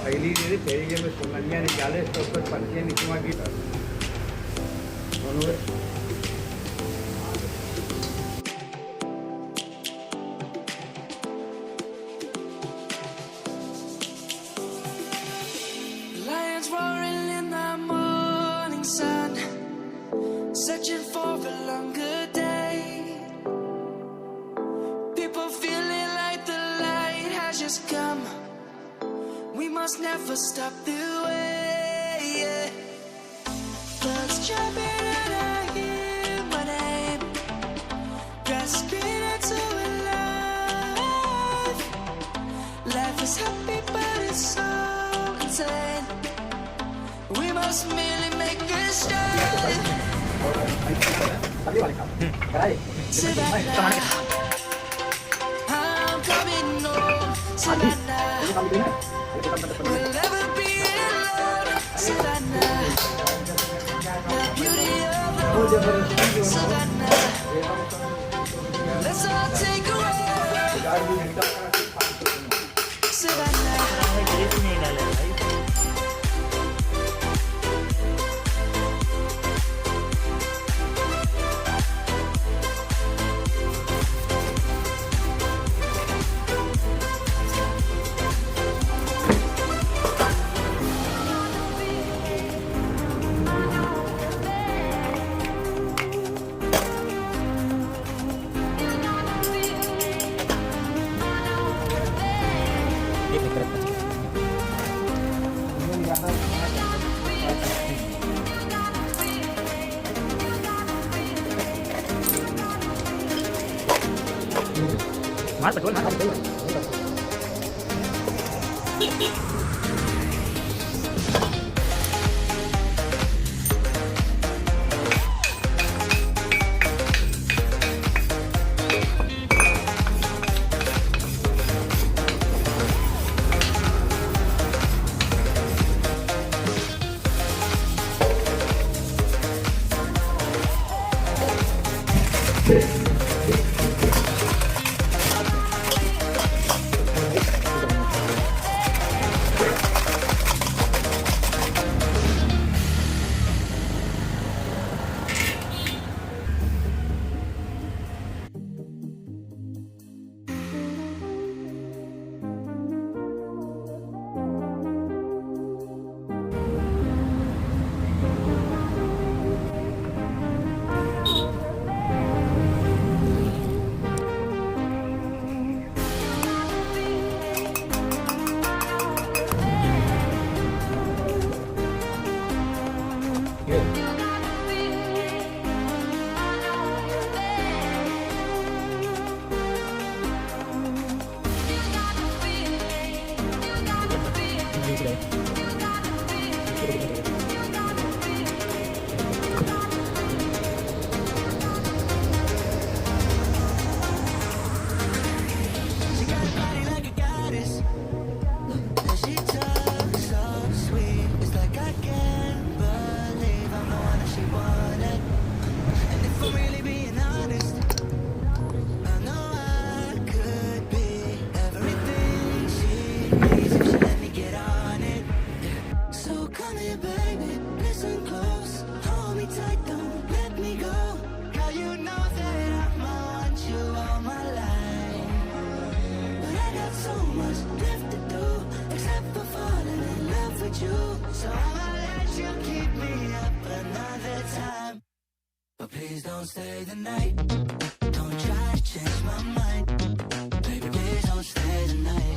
पहिली डेली तेरी में सोलंगिया निकाले तो ऊपर पर्चियाँ निकलवा की Lions roaring in the morning sun, searching for a longer day. People feeling like the light has just come. We must never stop the way. Yeah. Birds jumping and I hear my name, grasping into a life. Life is happy but it's so insane. We must merely make a start. Savannah, I'm coming home. Savannah, we'll never be alone. Savannah, the beauty of the world. Savannah, let's all take a walk. Savannah. betul. Please don't stay the night. Don't try to change my mind. Baby, please don't stay the night.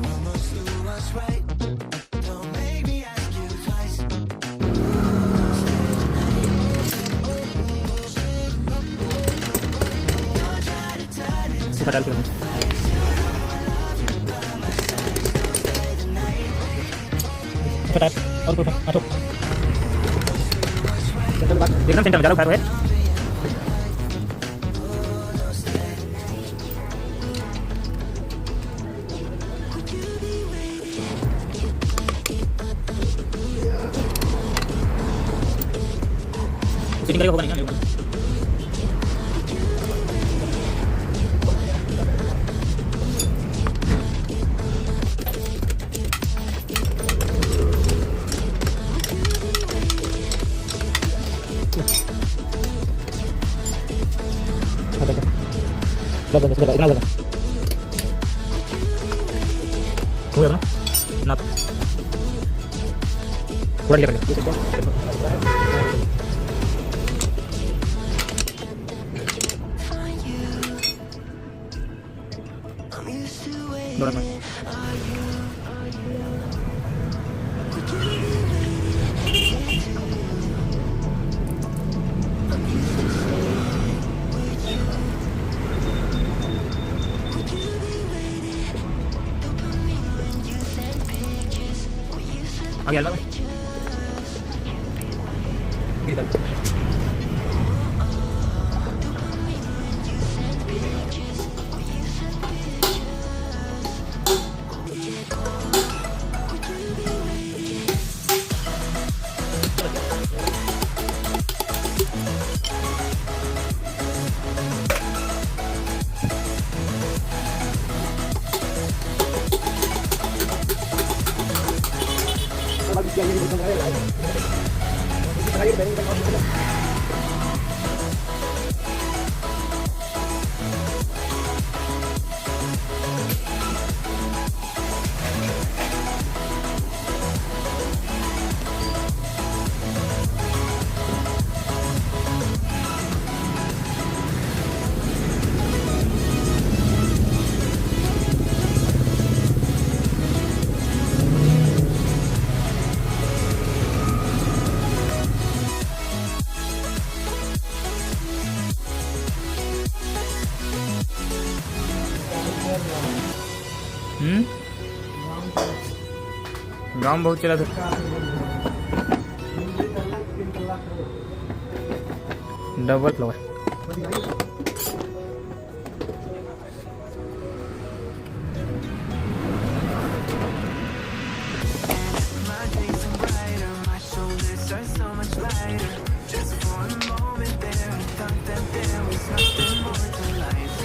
I must do what's right. Don't make me ask you twice. Don't stay the night. Don't try to turn it. Cepat, masuk. Dia kan sentang jalan baru ya. Sini kali bukan ini. sebentar, इतना लगा हो गया ना ना थोड़ा लिया थोड़ा सा आगे अलग गाँव बहुत चला था double floor My days are brighter, my shoulders are so much lighter. Just for a moment there, I thought that there was nothing more to life.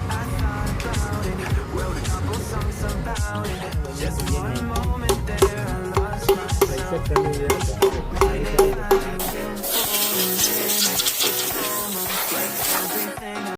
I thought about it, wrote a couple songs about it. Just for a moment there, I lost myself.